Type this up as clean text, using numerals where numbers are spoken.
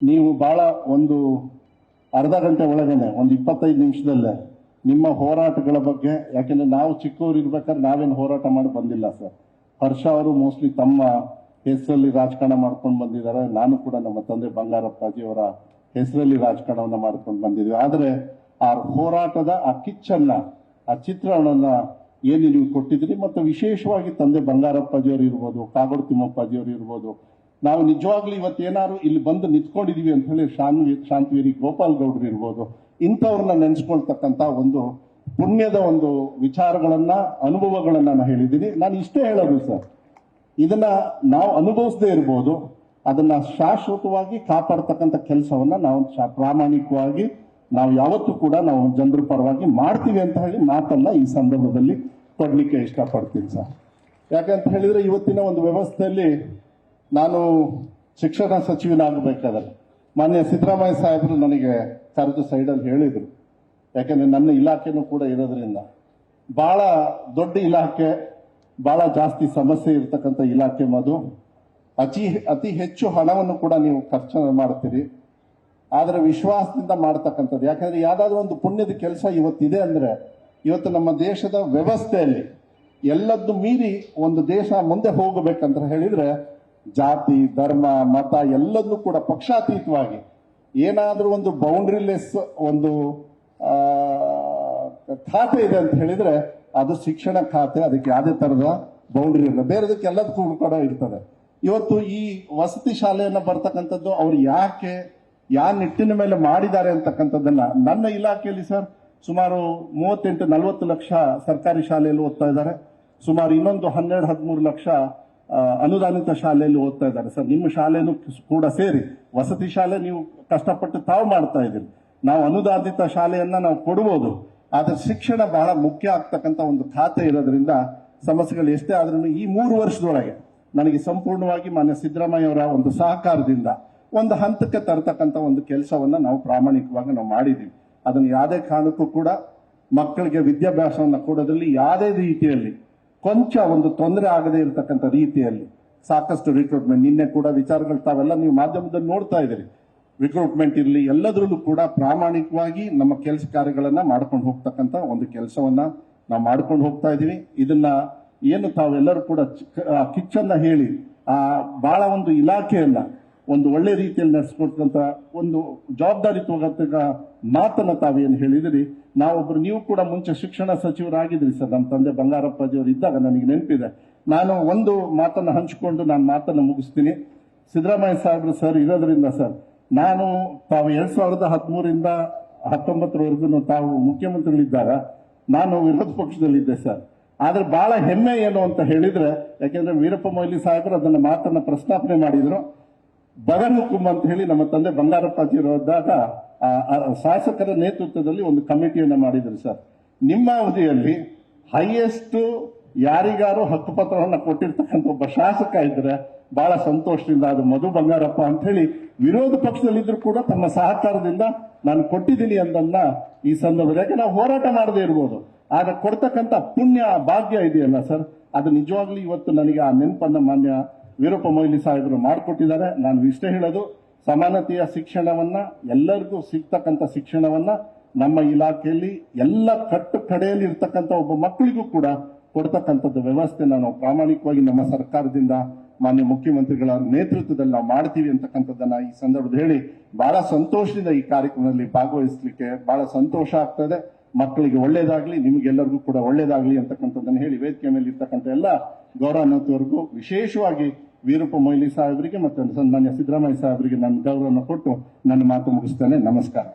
ನೀವು ಬಹಳ ಒಂದು ಅರ್ಧ ಗಂಟೆ ಒಳಗೇನೆ ಒಂದು 25 ನಿಮಿಷದಲ್ಲೇ ನಿಮ್ಮ ಹೋರಾಟಗಳ ಬಗ್ಗೆ, ಯಾಕೆಂದ್ರೆ ನಾವು ಚಿಕ್ಕವರು ಇರ್ಬೇಕಾದ್ರೆ ನಾವೇನು ಹೋರಾಟ ಮಾಡಿ ಬಂದಿಲ್ಲ ಸರ್. ಹರ್ಷ ಅವರು ಮೋಸ್ಟ್ಲಿ ತಮ್ಮ ಹೆಸರಲ್ಲಿ ರಾಜಕಾರಣ ಮಾಡ್ಕೊಂಡು ಬಂದಿದ್ದಾರೆ. ನಾನು ಕೂಡ ನಮ್ಮ ತಂದೆ ಬಂಗಾರಪ್ಪಾಜಿಯವರ ಹೆಸರಲ್ಲಿ ರಾಜಕಾರಣವನ್ನ ಮಾಡ್ಕೊಂಡು ಬಂದಿದ್ವಿ. ಆದರೆ ಆ ಹೋರಾಟದ ಆ ಕಿಚ್ಚನ್ನ, ಆ ಚಿತ್ರಣವನ್ನ ಏನು ನೀವು ಕೊಟ್ಟಿದ್ರಿ, ಮತ್ತು ವಿಶೇಷವಾಗಿ ತಂದೆ ಬಂಗಾರಪ್ಪಾಜಿಯವರು ಇರ್ಬೋದು, ಕಾಗೋಡು ತಿಮ್ಮಪ್ಪಾಜಿಯವರು ಇರ್ಬೋದು, ನಾವು ನಿಜವಾಗ್ಲೂ ಇವತ್ತೇನಾದ್ರು ಇಲ್ಲಿ ಬಂದು ನಿಂತ್ಕೊಂಡಿದೀವಿ ಅಂತ ಹೇಳಿ ಶಾಂತವೀರಿ ಗೋಪಾಲ್ ಗೌಡ್ರು ಇರ್ಬೋದು, ಇಂಥವ್ರನ್ನ ನೆನೆಸ್ಕೊಳ್ತಕ್ಕಂಥ ಒಂದು ಪುಣ್ಯದ ಒಂದು ವಿಚಾರಗಳನ್ನ, ಅನುಭವಗಳನ್ನ ನಾನು ಹೇಳಿದ್ದೀನಿ. ನಾನು ಇಷ್ಟೇ ಹೇಳೋದು ಸರ್, ಇದನ್ನ ನಾವು ಅನುಭವಿಸದೇ ಇರ್ಬೋದು, ಅದನ್ನ ಶಾಶ್ವತವಾಗಿ ಕಾಪಾಡ್ತಕ್ಕಂಥ ಕೆಲಸವನ್ನ ನಾವು ಪ್ರಾಮಾಣಿಕವಾಗಿ ನಾವು ಯಾವತ್ತೂ ಕೂಡ ನಾವು ಜನರ ಪರವಾಗಿ ಮಾಡ್ತೀವಿ ಅಂತ ಹೇಳಿ ಮಾತನ್ನ ಈ ಸಂದರ್ಭದಲ್ಲಿ ಕೊಡ್ಲಿಕ್ಕೆ ಇಷ್ಟಪಡ್ತೀನಿ ಸರ್. ಯಾಕಂತ ಹೇಳಿದ್ರೆ ಇವತ್ತಿನ ಒಂದು ವ್ಯವಸ್ಥೆಯಲ್ಲಿ ನಾನು ಶಿಕ್ಷಣ ಸಚಿವನಾಗಬೇಕಾದ್ರೆ ಮಾನ್ಯ ಸಿದ್ದರಾಮಯ್ಯ ಸಾಹೇಬರು ನನಗೆ ಕರೆದು ಸೈಡಲ್ಲಿ ಹೇಳಿದರು. ಯಾಕಂದ್ರೆ ನನ್ನ ಇಲಾಖೆನೂ ಕೂಡ ಇರೋದ್ರಿಂದ ಬಹಳ ದೊಡ್ಡ ಇಲಾಖೆ, ಬಹಳ ಜಾಸ್ತಿ ಸಮಸ್ಯೆ ಇರತಕ್ಕಂಥ ಇಲಾಖೆ, ಮದು ಅತಿ ಹೆಚ್ಚು ಹಣವನ್ನು ಕೂಡ ನೀವು ಖರ್ಚು ಮಾಡ್ತೀರಿ. ಆದರೆ ವಿಶ್ವಾಸದಿಂದ ಮಾಡ್ತಕ್ಕಂಥದ್ದು, ಯಾಕಂದ್ರೆ ಯಾವ್ದಾದ್ರು ಒಂದು ಪುಣ್ಯದ ಕೆಲಸ ಇವತ್ತಿದೆ ಅಂದ್ರೆ, ಇವತ್ತು ನಮ್ಮ ದೇಶದ ವ್ಯವಸ್ಥೆಯಲ್ಲಿ ಎಲ್ಲದ್ದು ಮೀರಿ ಒಂದು ದೇಶ ಮುಂದೆ ಹೋಗಬೇಕಂತ ಹೇಳಿದ್ರೆ ಜಾತಿ, ಧರ್ಮ, ಮತ ಎಲ್ಲದೂ ಕೂಡ ಪಕ್ಷಾತೀತವಾಗಿ ಏನಾದ್ರೂ ಒಂದು ಬೌಂಡ್ರಿಲೆಸ್ ಒಂದು ಖಾತೆ ಇದೆ ಅಂತ ಹೇಳಿದ್ರೆ ಅದು ಶಿಕ್ಷಣ ಖಾತೆ. ಅದಕ್ಕೆ ಯಾವುದೇ ತರದ ಬೌಂಡ್ರಿ ಇಲ್ಲ, ಬೇರೆದಕ್ಕೆ ಎಲ್ಲದಕ್ಕೂ ಕೂಡ ಇರ್ತದೆ. ಇವತ್ತು ಈ ವಸತಿ ಶಾಲೆಯನ್ನ ಬರ್ತಕ್ಕಂಥದ್ದು ಅವ್ರು ಯಾಕೆ, ಯಾವ ನಿಟ್ಟಿನ ಮೇಲೆ ಮಾಡಿದ್ದಾರೆ ಅಂತಕ್ಕಂಥದ್ದನ್ನ, ನನ್ನ ಇಲಾಖೆಯಲ್ಲಿ ಸರ್ ಸುಮಾರು 38-40 ಲಕ್ಷ ಸರ್ಕಾರಿ ಶಾಲೆಯಲ್ಲಿ ಓದ್ತಾ ಇದ್ದಾರೆ. ಸುಮಾರು ಇನ್ನೊಂದು 12-13 ಲಕ್ಷ ಅನುದಾನಿತ ಶಾಲೆಯಲ್ಲಿ ಓದ್ತಾ ಇದ್ದಾರೆ ಸರ್. ನಿಮ್ಮ ಶಾಲೆನೂ ಕೂಡ ಸೇರಿ ವಸತಿ ಶಾಲೆ ನೀವು ಕಷ್ಟಪಟ್ಟು ತಾವು ಮಾಡ್ತಾ ಇದ್ದೀರಿ. ನಾವು ಅನುದಾನಿತ ಶಾಲೆಯನ್ನ ನಾವು ಕೊಡಬಹುದು, ಆದ್ರೆ ಶಿಕ್ಷಣ ಬಹಳ ಮುಖ್ಯ ಆಗ್ತಕ್ಕಂಥ ಒಂದು ಖಾತೆ ಇರೋದ್ರಿಂದ ಸಮಸ್ಯೆಗಳು ಎಷ್ಟೇ ಆದ್ರೂ ಈ 3 ವರ್ಷದೊಳಗೆ ನನಗೆ ಸಂಪೂರ್ಣವಾಗಿ ಮಾನ್ಯ ಸಿದ್ದರಾಮಯ್ಯ ಅವರ ಒಂದು ಸಹಕಾರದಿಂದ ಒಂದು ಹಂತಕ್ಕೆ ತರತಕ್ಕಂಥ ಒಂದು ಕೆಲಸವನ್ನ ನಾವು ಪ್ರಾಮಾಣಿಕವಾಗಿ ನಾವು ಮಾಡಿದ್ದೀವಿ. ಅದನ್ನು ಯಾವುದೇ ಕಾರಣಕ್ಕೂ ಕೂಡ ಮಕ್ಕಳಿಗೆ ವಿದ್ಯಾಭ್ಯಾಸವನ್ನ ಕೊಡೋದ್ರಲ್ಲಿ ಯಾವುದೇ ರೀತಿಯಲ್ಲಿ ಕೊಂಚ ಒಂದು ತೊಂದರೆ ಆಗದೇ ಇರತಕ್ಕಂಥ ರೀತಿಯಲ್ಲಿ ಸಾಕಷ್ಟು ರಿಕ್ರೂಟ್ಮೆಂಟ್, ನಿನ್ನೆ ಕೂಡ ವಿಚಾರಗಳು ತಾವೆಲ್ಲ ನೀವು ಮಾಧ್ಯಮದಲ್ಲಿ ನೋಡ್ತಾ ಇದ್ದೀರಿ. ರಿಕ್ರೂಟ್ಮೆಂಟ್ ಇರಲಿ, ಎಲ್ಲದರಲ್ಲೂ ಕೂಡ ಪ್ರಾಮಾಣಿಕವಾಗಿ ನಮ್ಮ ಕೆಲಸ ಕಾರ್ಯಗಳನ್ನ ಮಾಡ್ಕೊಂಡು ಹೋಗ್ತಕ್ಕಂಥ ಒಂದು ಕೆಲಸವನ್ನ ನಾವು ಮಾಡ್ಕೊಂಡು ಹೋಗ್ತಾ ಇದೀವಿ. ಇದನ್ನ ಏನು ತಾವೆಲ್ಲರೂ ಕೂಡ ಕಿಚ್ಚನ್ನ ಹೇಳಿ ಬಹಳ ಒಂದು ಇಲಾಖೆಯನ್ನ ಒಂದು ಒಳ್ಳೆ ರೀತಿಯಲ್ಲಿ ನಡೆಸ್ಕೊಡ್ತಕ್ಕಂಥ ಒಂದು ಜವಾಬ್ದಾರಿತ್ವದ ಮಾತನ್ನ ತಾವೇನು ಹೇಳಿದಿರಿ. ನಾವೊಬ್ರು, ನೀವು ಕೂಡ ಮುಂಚೆ ಶಿಕ್ಷಣ ಸಚಿವರಾಗಿದ್ರಿ ಸರ್, ನಮ್ಮ ತಂದೆ ಬಂಗಾರಪ್ಪಾಜಿಯವರು ಇದ್ದಾಗ ನನಗೆ ನೆನಪಿದೆ. ನಾನು ಒಂದು ಮಾತನ್ನ ಹಂಚಿಕೊಂಡು ನಾನು ಮಾತನ್ನ ಮುಗಿಸ್ತೀನಿ. ಸಿದ್ದರಾಮಯ್ಯ ಸಾಹೇಬ್ರು ಸರ್ ಇರೋದ್ರಿಂದ ಸರ್, ನಾನು ತಾವು 2013ರಿಂದ 2019 ತಾವು ಮುಖ್ಯಮಂತ್ರಿಗಳಿದ್ದಾಗ ನಾನು ವಿರೋಧ ಪಕ್ಷದಲ್ಲಿದ್ದೆ ಸರ್. ಆದ್ರೆ ಬಹಳ ಹೆಮ್ಮೆ ಏನು ಅಂತ ಹೇಳಿದ್ರೆ, ಯಾಕೆಂದ್ರೆ ವೀರಪ್ಪ ಮೊಯ್ಲಿ ಸಾಹೇಬರು ಅದನ್ನ ಮಾತನ್ನ ಪ್ರಸ್ತಾಪನೆ ಮಾಡಿದ್ರು. ಬಗರ್ ಹುಕುಂ ಅಂತ ಹೇಳಿ ನಮ್ಮ ತಂದೆ ಬಂಗಾರಪ್ಪಾಜಿಯವರಿದ್ದಾಗ ಶಾಸಕರ ನೇತೃತ್ವದಲ್ಲಿ ಒಂದು ಕಮಿಟಿಯನ್ನ ಮಾಡಿದ್ರು ಸರ್. ನಿಮ್ಮ ಅವಧಿಯಲ್ಲಿ ಹೈಯೆಸ್ಟ್ ಯಾರಿಗಾರು ಹಕ್ಕುಪತ್ರವನ್ನ ಕೊಟ್ಟಿರ್ತಕ್ಕಂಥ ಒಬ್ಬ ಶಾಸಕ ಇದ್ರೆ ಬಹಳ ಸಂತೋಷದಿಂದ ಅದು ಮಧು ಬಂಗಾರಪ್ಪ ಅಂತ ಹೇಳಿ ವಿರೋಧ ಪಕ್ಷದಲ್ಲಿದ್ರು ಕೂಡ ತಮ್ಮ ಸಹಕಾರದಿಂದ ನಾನು ಕೊಟ್ಟಿದ್ದೀನಿ ಅಂತನ್ನ ಈ ಸಂದರ್ಭದಲ್ಲಿ, ಯಾಕೆ ನಾವು ಹೋರಾಟ ಮಾಡದೇ ಇರ್ಬೋದು, ಆಗ ಕೊಡ್ತಕ್ಕಂಥ ಪುಣ್ಯ ಭಾಗ್ಯ ಇದೆಯಲ್ಲ ಸರ್, ಅದು ನಿಜವಾಗ್ಲೂ ಇವತ್ತು ನನಗೆ ಆ ನೆನಪನ್ನ ಮಾನ್ಯ ವೀರಪ್ಪ ಮೊಯ್ಲಿ ಸಾಹೇಬರು ಮಾಡಿಕೊಟ್ಟಿದ್ದಾರೆ. ನಾನು ಇಷ್ಟೇ ಹೇಳೋದು, ಸಮಾನತೆಯ ಶಿಕ್ಷಣವನ್ನ, ಎಲ್ಲರಿಗೂ ಸಿಗ್ತಕ್ಕಂಥ ಶಿಕ್ಷಣವನ್ನ ನಮ್ಮ ಇಲಾಖೆಯಲ್ಲಿ ಎಲ್ಲ ಕಟ್ಟು ಕಡೆಯಲ್ಲಿ ಇರ್ತಕ್ಕಂಥ ಒಬ್ಬ ಮಕ್ಕಳಿಗೂ ಕೂಡ ಕೊಡ್ತಕ್ಕಂಥದ್ದು ವ್ಯವಸ್ಥೆನ ನಾವು ಪ್ರಾಮಾಣಿಕವಾಗಿ ನಮ್ಮ ಸರ್ಕಾರದಿಂದ ಮಾನ್ಯ ಮುಖ್ಯಮಂತ್ರಿಗಳ ನೇತೃತ್ವದಲ್ಲಿ ನಾವು ಮಾಡ್ತೀವಿ ಅಂತಕ್ಕಂಥದ್ದನ್ನ ಈ ಸಂದರ್ಭದಲ್ಲಿ ಹೇಳಿ ಬಹಳ ಸಂತೋಷದಿಂದ ಈ ಕಾರ್ಯಕ್ರಮದಲ್ಲಿ ಭಾಗವಹಿಸಲಿಕ್ಕೆ ಬಹಳ ಸಂತೋಷ ಆಗ್ತದೆ. ಮಕ್ಕಳಿಗೆ ಒಳ್ಳೇದಾಗ್ಲಿ, ನಿಮಗೆಲ್ಲರಿಗೂ ಕೂಡ ಒಳ್ಳೇದಾಗ್ಲಿ ಅಂತಕ್ಕಂಥದ್ದನ್ನು ಹೇಳಿ ವೇದಿಕೆ ಮೇಲೆ ಇರ್ತಕ್ಕಂಥ ಎಲ್ಲ ಗೌರವಾನ್ವಿತವರೆಗೂ, ವಿಶೇಷವಾಗಿ ವೀರಪ್ಪ ಮೊಯ್ಲಿ ಸಾಹೇಬರಿಗೆ ಮತ್ತು ಸನ್ಮಾನ್ಯ ಸಿದ್ದರಾಮಯ್ಯ ಸಾಹೇಬರಿಗೆ ನನ್ನ ಗೌರವವನ್ನು ಕೊಟ್ಟು ನನ್ನ ಮಾತು ಮುಗಿಸ್ತೇನೆ. ನಮಸ್ಕಾರ.